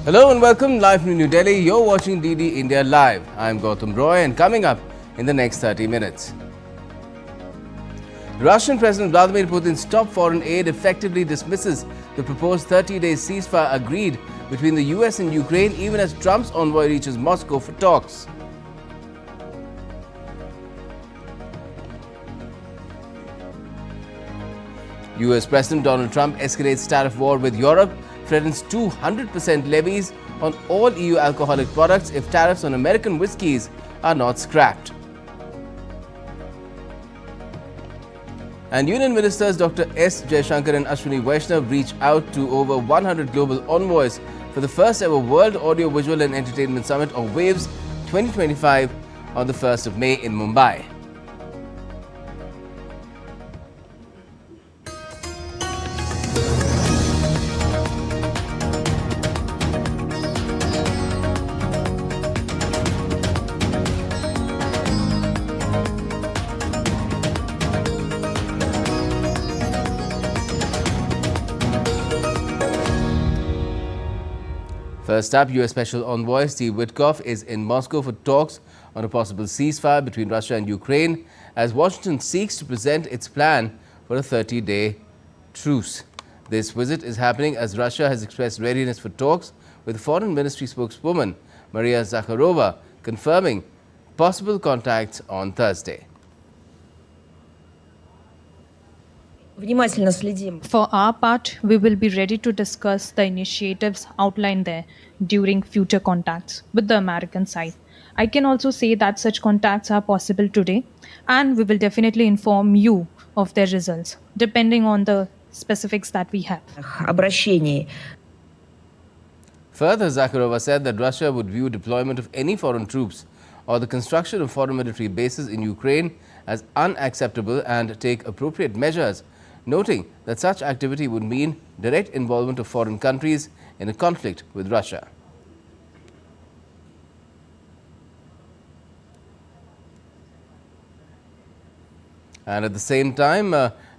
Hello and welcome live from New Delhi. You're watching DD India Live. I'm Gautam Roy and coming up in the next 30 minutes. Russian President Vladimir Putin's top foreign aide effectively dismisses the proposed 30-day ceasefire agreed between the US and Ukraine even as Trump's envoy reaches Moscow for talks. US President Donald Trump escalates tariff war with Europe, threatens 200% levies on all EU alcoholic products if tariffs on American whiskies are not scrapped. And Union Ministers Dr. S. Jaishankar and Ashwini Vaishnav reach out to over 100 global envoys for the first ever World Audio Visual and Entertainment Summit or WAVES 2025 on the 1st of May in Mumbai. First up, US Special Envoy Steve Witkoff is in Moscow for talks on a possible ceasefire between Russia and Ukraine as Washington seeks to present its plan for a 30-day truce. This visit is happening as Russia has expressed readiness for talks, with Foreign Ministry spokeswoman Maria Zakharova confirming possible contacts on Thursday. For our part, we will be ready to discuss the initiatives outlined there during future contacts with the American side. I can also say that such contacts are possible today, and we will definitely inform you of their results, depending on the specifics that we have. Further, Zakharova said that Russia would view deployment of any foreign troops or the construction of foreign military bases in Ukraine as unacceptable and take appropriate measures, noting that such activity would mean direct involvement of foreign countries in a conflict with Russia. And at the same time,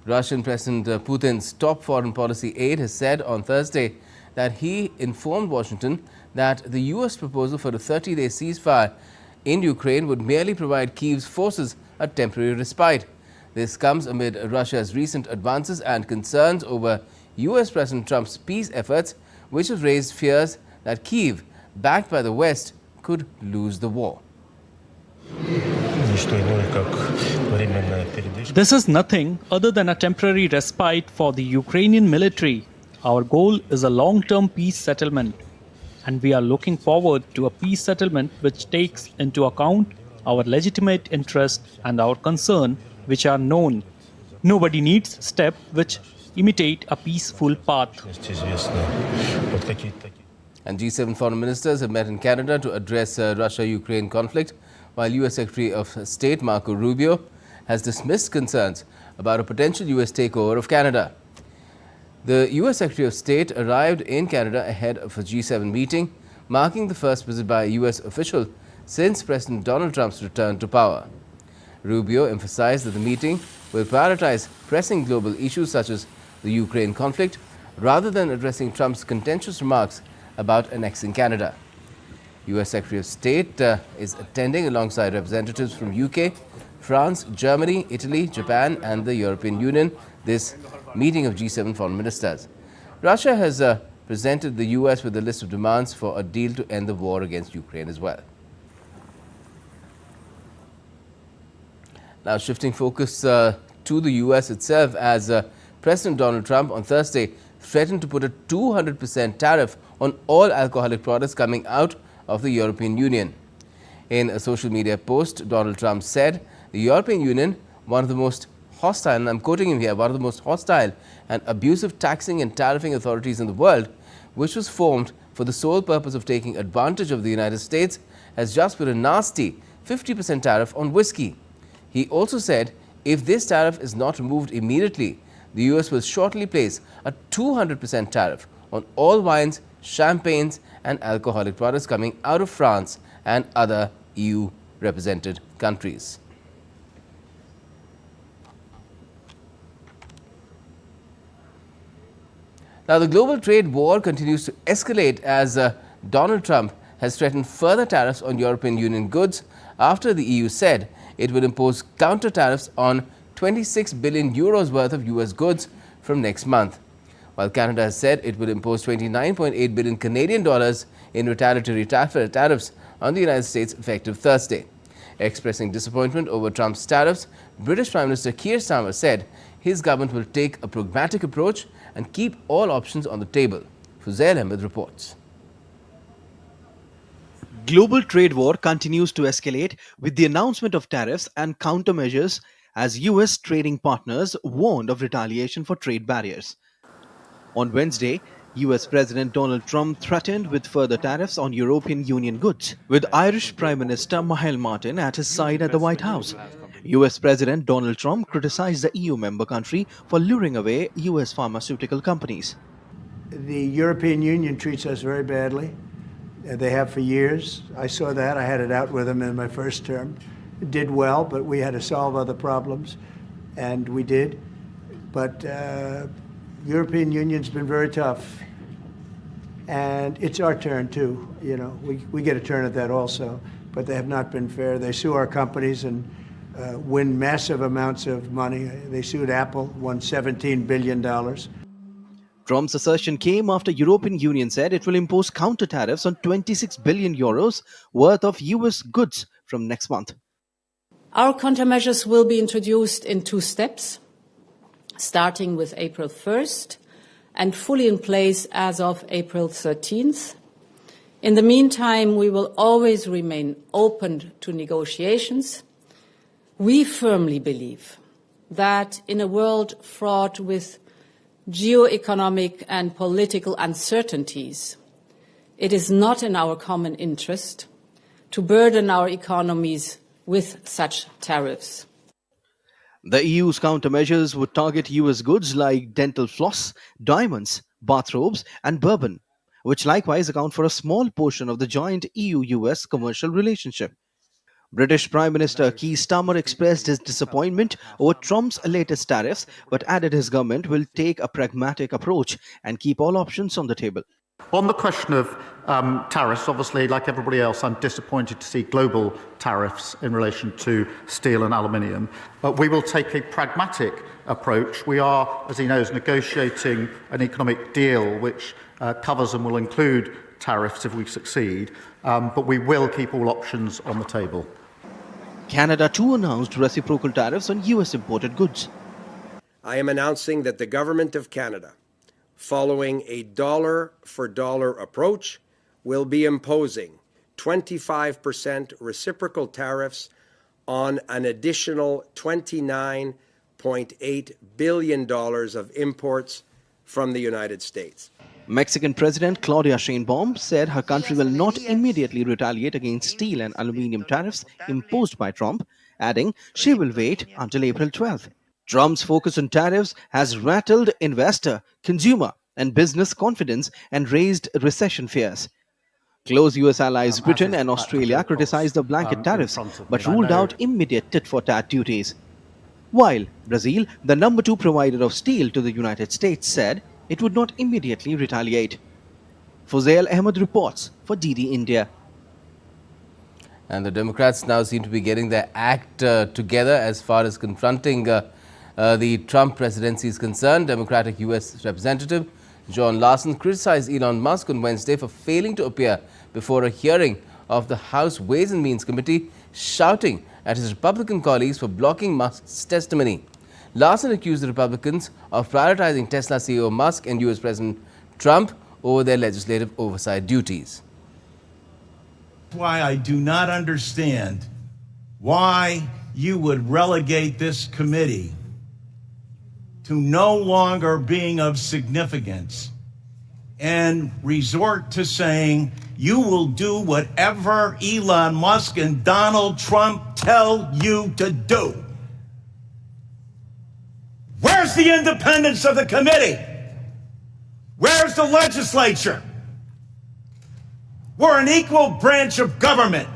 Russian President Putin's top foreign policy aide has said on Thursday that he informed Washington that the US proposal for a 30-day ceasefire in Ukraine would merely provide Kyiv's forces a temporary respite. This comes amid Russia's recent advances and concerns over US President Trump's peace efforts, which have raised fears that Kyiv, backed by the West, could lose the war. This is nothing other than a temporary respite for the Ukrainian military. Our goal is a long-term peace settlement, and we are looking forward to a peace settlement which takes into account our legitimate interest and our concern, which are known. Nobody needs steps which imitate a peaceful path. And G7 foreign ministers have met in Canada to address Russia-Ukraine conflict, while US Secretary of State Marco Rubio has dismissed concerns about a potential US takeover of Canada. The US Secretary of State arrived in Canada ahead of a G7 meeting, marking the first visit by a US official since President Donald Trump's return to power. Rubio emphasized that the meeting will prioritize pressing global issues such as the Ukraine conflict rather than addressing Trump's contentious remarks about annexing Canada. US Secretary of State is attending alongside representatives from UK, France, Germany, Italy, Japan and the European Union this meeting of G7 foreign ministers. Russia has presented the US with a list of demands for a deal to end the war against Ukraine as well. Now shifting focus to the US itself, as President Donald Trump on Thursday threatened to put a 200% tariff on all alcoholic products coming out of the European Union. In a social media post, Donald Trump said the European Union, one of the most hostile, and I'm quoting him here, one of the most hostile and abusive taxing and tariffing authorities in the world, which was formed for the sole purpose of taking advantage of the United States, has just put a nasty 50% tariff on whiskey. He also said if this tariff is not removed immediately, the US will shortly place a 200% tariff on all wines, champagnes and alcoholic products coming out of France and other EU represented countries. Now, the global trade war continues to escalate as Donald Trump has threatened further tariffs on European Union goods after the EU said it will impose counter tariffs on 26 billion euros worth of US goods from next month, while Canada has said it will impose 29.8 billion Canadian dollars in retaliatory tariffs on the United States effective Thursday. Expressing disappointment over Trump's tariffs, British Prime Minister Keir Starmer said his government will take a pragmatic approach and keep all options on the table. Fuzail Ahmed reports. Global trade war continues to escalate with the announcement of tariffs and countermeasures as US trading partners warned of retaliation for trade barriers. On Wednesday, US President Donald Trump threatened with further tariffs on European Union goods, with Irish Prime Minister Michael Martin at his side at the White House. US President Donald Trump criticized the EU member country for luring away US pharmaceutical companies. The European Union treats us very badly. They have for years. I saw that. I had it out with them in my first term. It did well, but we had to solve other problems, and we did. But European Union's been very tough, and it's our turn too. You know, we get a turn at that also, but they have not been fair. They sue our companies and win massive amounts of money. They sued Apple, won $17 billion. Trump's assertion came after European Union said it will impose counter tariffs on 26 billion euros worth of US goods from next month. Our countermeasures will be introduced in 2 steps, starting with April 1st and fully in place as of April 13th. In the meantime, we will always remain open to negotiations. We firmly believe that in a world fraught with geo-economic and political uncertainties, it is not in our common interest to burden our economies with such tariffs. The EU's countermeasures would target US goods like dental floss, diamonds, bathrobes, and bourbon, which likewise account for a small portion of the joint EU-US commercial relationship. British Prime Minister Keir Starmer expressed his disappointment over Trump's latest tariffs, but added his government will take a pragmatic approach and keep all options on the table. On the question of tariffs, obviously, like everybody else, I'm disappointed to see global tariffs in relation to steel and aluminium. But we will take a pragmatic approach. We are, as he knows, negotiating an economic deal which covers and will include tariffs if we succeed, but we will keep all options on the table. Canada too announced reciprocal tariffs on US imported goods. I am announcing that the Government of Canada, following a dollar-for-dollar approach, will be imposing 25% reciprocal tariffs on an additional $29.8 billion of imports from the United States. Mexican President Claudia Sheinbaum said her country will not immediately retaliate against steel and aluminium tariffs imposed by Trump, adding she will wait until April 12th. Trump's focus on tariffs has rattled investor, consumer, and business confidence and raised recession fears. Close US allies Britain and Australia criticized the blanket tariffs but ruled out immediate tit-for-tat duties. While Brazil, the number 2 provider of steel to the United States, said it would not immediately retaliate. Fuzail Ahmed reports for DD India. And the Democrats now seem to be getting their act together as far as confronting the Trump presidency is concerned. Democratic U.S. Representative John Larson criticized Elon Musk on Wednesday for failing to appear before a hearing of the House Ways and Means Committee, shouting at his Republican colleagues for blocking Musk's testimony. Larson accused the Republicans of prioritizing Tesla CEO Musk and U.S. President Trump over their legislative oversight duties. Why I do not understand why you would relegate this committee to no longer being of significance and resort to saying you will do whatever Elon Musk and Donald Trump tell you to do. Where's the independence of the committee? Where's the legislature? We're an equal branch of government.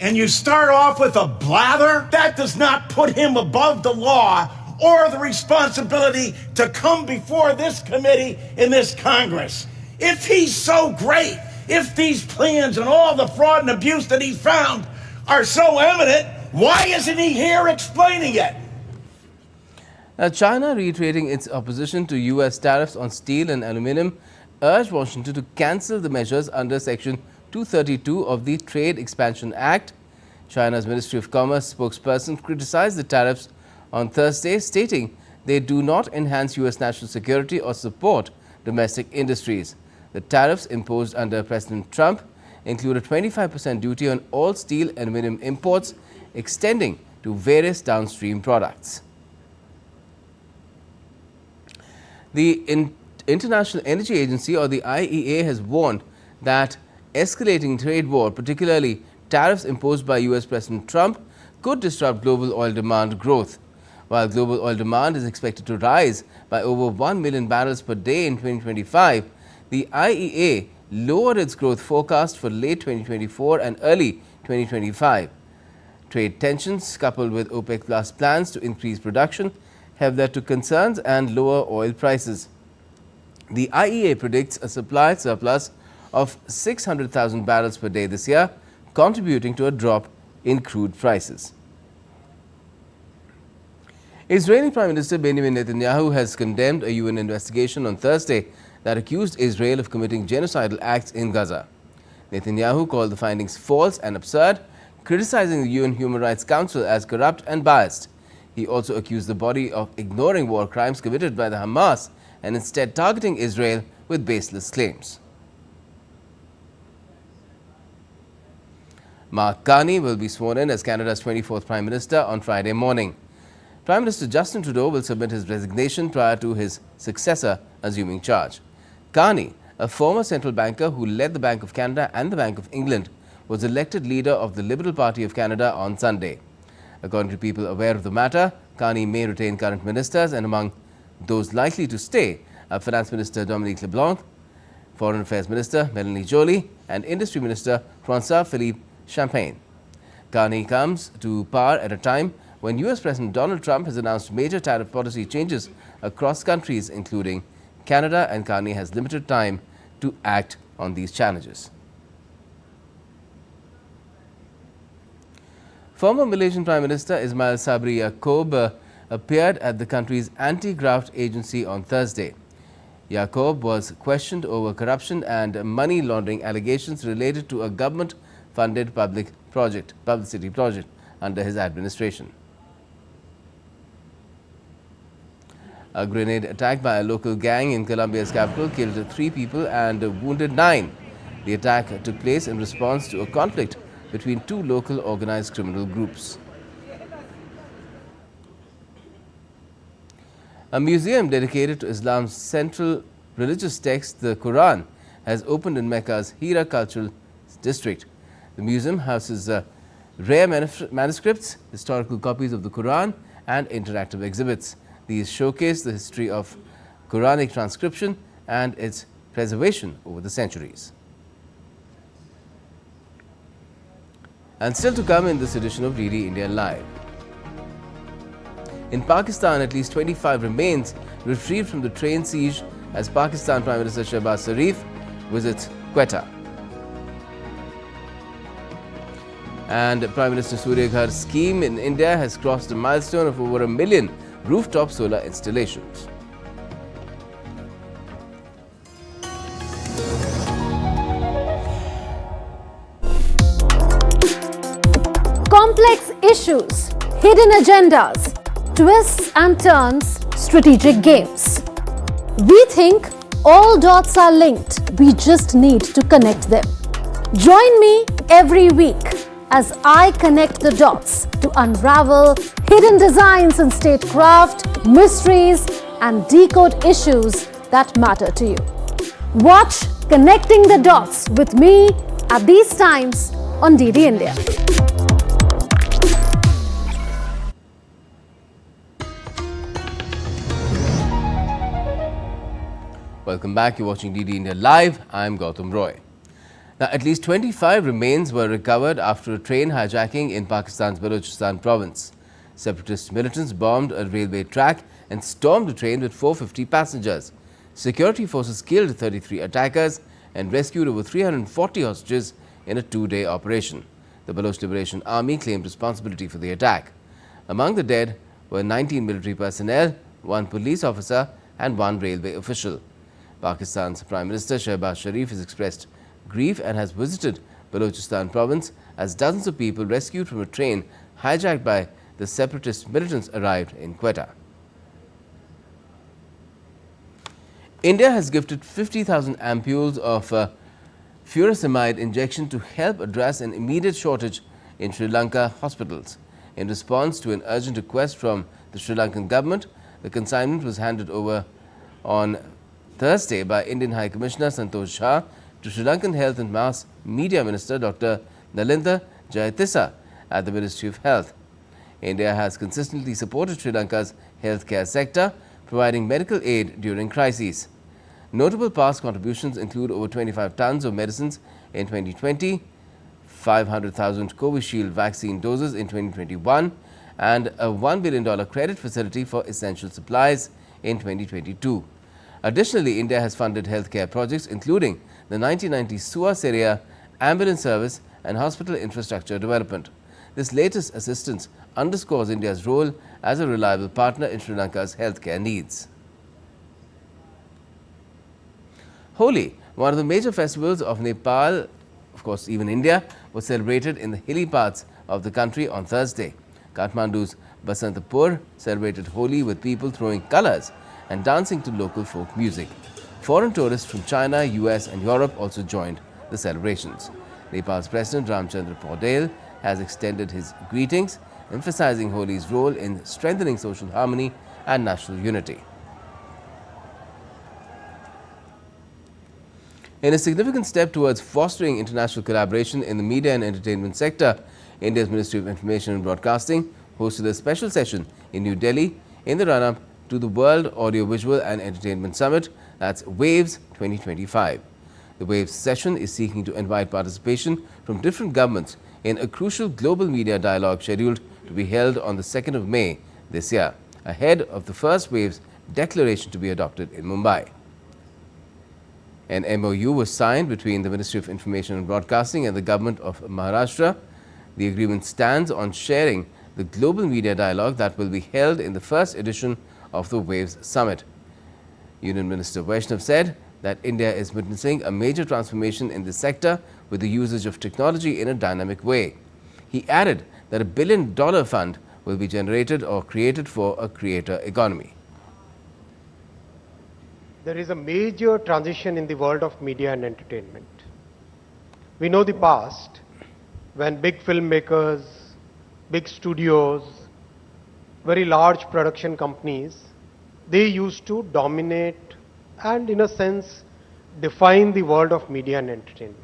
And you start off with a blather? That does not put him above the law or the responsibility to come before this committee in this Congress. If he's so great If these plans and all the fraud and abuse that he found are so evident, why isn't he here explaining it? Now, China, reiterating its opposition to U.S. tariffs on steel and aluminum, urged Washington to cancel the measures under Section 232 of the Trade Expansion Act. China's Ministry of Commerce spokesperson criticized the tariffs on Thursday, stating they do not enhance U.S. national security or support domestic industries. The tariffs imposed under President Trump include a 25% duty on all steel and aluminum imports, extending to various downstream products. The International Energy Agency, or the IEA, has warned that escalating trade war, particularly tariffs imposed by U.S. President Trump, could disrupt global oil demand growth. While global oil demand is expected to rise by over 1 million barrels per day in 2025, the IEA lowered its growth forecast for late 2024 and early 2025. Trade tensions, coupled with OPEC Plus plans to increase production, have led to concerns and lower oil prices. The IEA predicts a supply surplus of 600,000 barrels per day this year, contributing to a drop in crude prices. Israeli Prime Minister Benjamin Netanyahu has condemned a UN investigation on Thursday that accused Israel of committing genocidal acts in Gaza. Netanyahu called the findings false and absurd, criticizing the UN Human Rights Council as corrupt and biased. He also accused the body of ignoring war crimes committed by the Hamas and instead targeting Israel with baseless claims. Mark Carney will be sworn in as Canada's 24th Prime Minister on Friday morning. Prime Minister Justin Trudeau will submit his resignation prior to his successor assuming charge. Carney, a former central banker who led the Bank of Canada and the Bank of England, was elected leader of the Liberal Party of Canada on Sunday. According to people aware of the matter, Carney may retain current ministers, and among those likely to stay are Finance Minister Dominique LeBlanc, Foreign Affairs Minister Melanie Joly, and Industry Minister François-Philippe Champagne. Carney comes to power at a time when U.S. President Donald Trump has announced major tariff policy changes across countries, including Canada, and Carney has limited time to act on these challenges. Former Malaysian Prime Minister Ismail Sabri Yaakob appeared at the country's anti-graft agency on Thursday. Yaakob was questioned over corruption and money laundering allegations related to a government-funded publicity project under his administration. A grenade attack by a local gang in Colombia's capital killed 3 people and wounded 9. The attack took place in response to a conflict between 2 local organized criminal groups. A museum dedicated to Islam's central religious text, the Quran, has opened in Mecca's Hira Cultural District. The museum houses rare manuscripts, historical copies of the Quran, and interactive exhibits. These showcase the history of Quranic transcription and its preservation over the centuries. And still to come in this edition of DD India Live. In Pakistan, at least 25 remains retrieved from the train siege as Pakistan Prime Minister Shehbaz Sharif visits Quetta. And Prime Minister Surya Ghar's scheme in India has crossed a milestone of over 1 million rooftop solar installations. Complex issues, hidden agendas, twists and turns, strategic games. We think all dots are linked, we just need to connect them. Join me every week as I connect the dots to unravel hidden designs in statecraft, mysteries, and decode issues that matter to you. Watch Connecting the Dots with me at these times on DD India. Welcome back. You're watching DD India Live. I'm Gautam Roy. Now, at least 25 remains were recovered after a train hijacking in Pakistan's Balochistan province. Separatist militants bombed a railway track and stormed the train with 450 passengers. Security forces killed 33 attackers and rescued over 340 hostages in a 2-day operation. The Baloch Liberation Army claimed responsibility for the attack. Among the dead were 19 military personnel, 1 police officer and 1 railway official. Pakistan's Prime Minister Shehbaz Sharif has expressed grief and has visited Balochistan province as dozens of people rescued from a train hijacked by the separatist militants arrived in Quetta. India has gifted 50,000 ampules of furosemide injection to help address an immediate shortage in Sri Lanka hospitals. In response to an urgent request from the Sri Lankan government, the consignment was handed over on Thursday by Indian High Commissioner Santosh Jha to Sri Lankan Health and Mass Media Minister Dr. Nalinda Jayatissa at the Ministry of Health. India has consistently supported Sri Lanka's healthcare sector, providing medical aid during crises. Notable past contributions include over 25 tons of medicines in 2020, 500,000 Covishield vaccine doses in 2021, and a $1 billion credit facility for essential supplies in 2022. Additionally, India has funded healthcare projects including the 1990 Sua Syria ambulance service and hospital infrastructure development. This latest assistance underscores India's role as a reliable partner in Sri Lanka's healthcare needs. Holi, one of the major festivals of Nepal, of course even India, was celebrated in the hilly parts of the country on Thursday. Kathmandu's Basantapur celebrated Holi with people throwing colors and dancing to local folk music. Foreign tourists from China, US and Europe also joined the celebrations. Nepal's President Ramchandra Paudel has extended his greetings, emphasizing Holi's role in strengthening social harmony and national unity. In a significant step towards fostering international collaboration in the media and entertainment sector, India's Ministry of Information and Broadcasting hosted a special session in New Delhi in the run-up to the World Audiovisual and Entertainment Summit, that's WAVES 2025. The WAVES session is seeking to invite participation from different governments in a crucial global media dialogue scheduled to be held on the 2nd of May this year, ahead of the first WAVES declaration to be adopted in Mumbai. An MOU was signed between the Ministry of Information and Broadcasting and the Government of Maharashtra. The agreement stands on sharing the global media dialogue that will be held in the first edition of the WAVES Summit. Union Minister Vaishnav said that India is witnessing a major transformation in this sector with the usage of technology in a dynamic way. He added that a $1 billion fund will be generated or created for a creator economy. There is a major transition in the world of media and entertainment. We know the past when big filmmakers, big studios, very large production companies, they used to dominate and in a sense define the world of media and entertainment.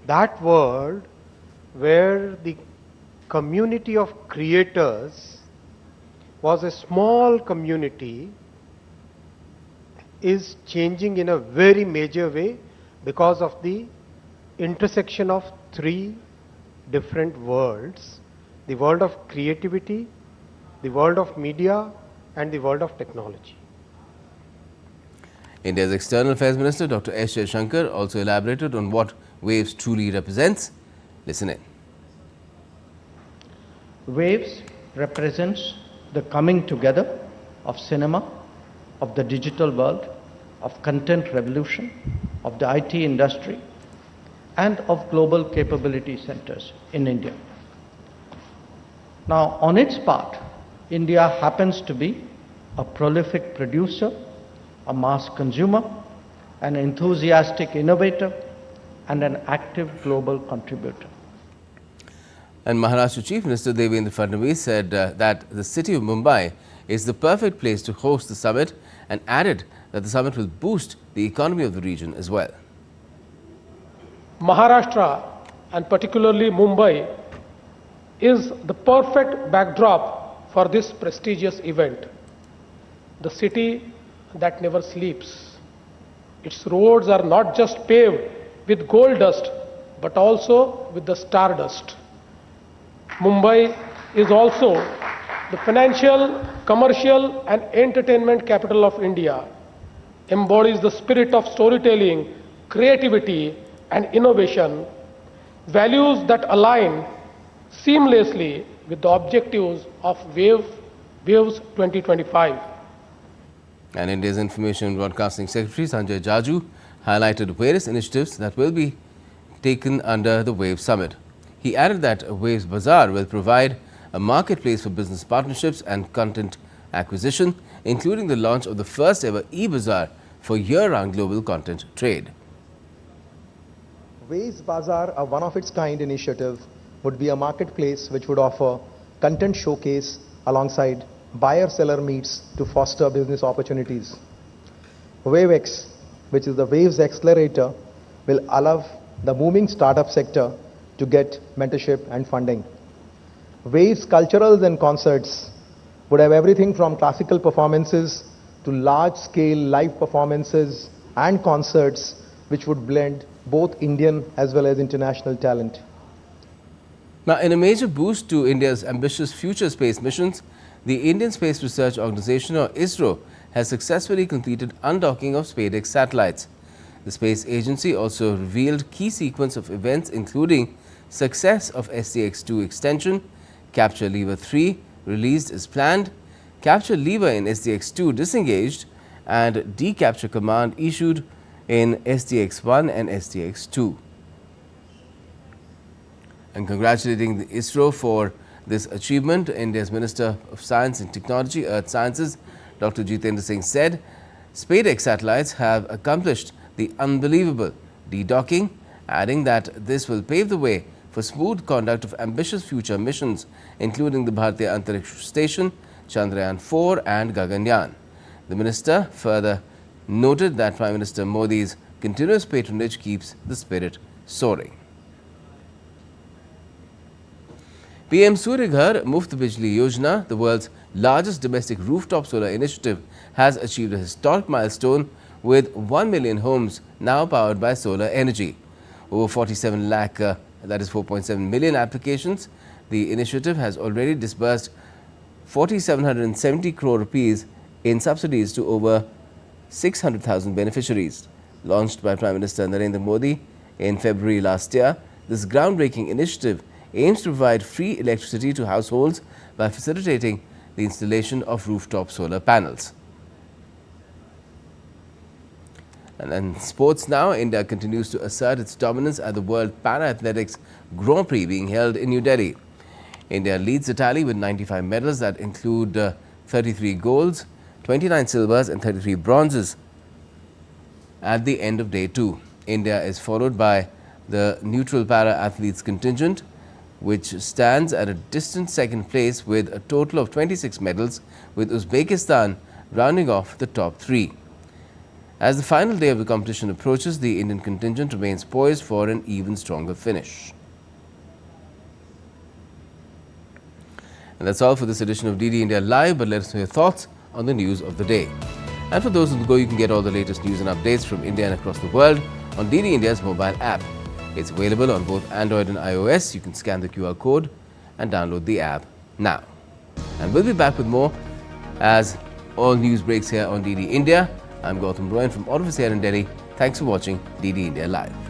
That world where the community of creators was a small community is changing in a very major way because of the intersection of 3 different worlds: the world of creativity, the world of media and the world of technology. India's External Affairs Minister Dr. S. Jaishankar also elaborated on what WAVES truly represents. Listen in. WAVES represents the coming together of cinema, of the digital world, of content revolution, of the IT industry, and of global capability centers in India. Now, on its part, India happens to be a prolific producer, a mass consumer, an enthusiastic innovator, and an active global contributor. And Maharashtra Chief Minister Devendra Fadnavis said that the city of Mumbai is the perfect place to host the summit and added that the summit will boost the economy of the region as well. Maharashtra and particularly Mumbai is the perfect backdrop for this prestigious event. The city that never sleeps. Its roads are not just paved with gold dust but also with the stardust. Mumbai is also the financial, commercial and entertainment capital of India. embodies the spirit of storytelling, creativity, and innovation, values that align seamlessly with the objectives of Waves 2025. And India's Information and Broadcasting Secretary Sanjay Jaju highlighted various initiatives that will be taken under the Waves Summit. He added that Waves Bazaar will provide a marketplace for business partnerships and content acquisition, including the launch of the first ever e-bazaar for year-round global content trade. Waves Bazaar, a one-of-its-kind initiative, would be a marketplace which would offer content showcase alongside buyer-seller meets to foster business opportunities. WaveX, which is the Waves Accelerator, will allow the booming startup sector to get mentorship and funding. Waves Culturals and Concerts would have everything from classical performances to large-scale live performances and concerts which would blend both Indian as well as international talent. Now, in a major boost to India's ambitious future space missions, the Indian Space Research Organisation, or ISRO, has successfully completed undocking of SpaceX satellites. The space agency also revealed key sequence of events including success of SDX-2 extension, capture lever 3 released as planned, capture lever in SDX-2 disengaged, and decapture command issued in SDX-1 and SDX-2. And congratulating the ISRO for this achievement, India's Minister of Science and Technology, Earth Sciences, Dr. Jitendra Singh said, SpaceX satellites have accomplished the unbelievable dedocking, adding that this will pave the way for smooth conduct of ambitious future missions, including the Bharatiya Antariksha Station, Chandrayaan-4 and Gaganyaan. The minister further noted that Prime Minister Modi's continuous patronage keeps the spirit soaring. PM Surya Ghar Muft Bijli Yojana, the world's largest domestic rooftop solar initiative, has achieved a historic milestone with 1 million homes now powered by solar energy. Over 47 lakh, that is 4.7 million applications. The initiative has already disbursed 4,770 crore rupees in subsidies to over 600,000 beneficiaries. Launched by Prime Minister Narendra Modi in February last year, this groundbreaking initiative aims to provide free electricity to households by facilitating the installation of rooftop solar panels. And then sports now, India continues to assert its dominance at the World Para-Athletics Grand Prix being held in New Delhi. India leads the tally with 95 medals that include 33 golds, 29 silvers and 33 bronzes at the end of day 2. India is followed by the neutral para-athletes contingent, which stands at a distant second place with a total of 26 medals, with Uzbekistan rounding off the top 3. As the final day of the competition approaches, the Indian contingent remains poised for an even stronger finish. And that's all for this edition of DD India Live, but let us know your thoughts on the news of the day. And for those on the go, you can get all the latest news and updates from India and across the world on DD India's mobile app. It's available on both Android and iOS. You can scan the QR code and download the app now. And we'll be back with more as all news breaks here on DD India. I'm Gautam Royan from all of us here in Delhi. Thanks for watching DD India Live.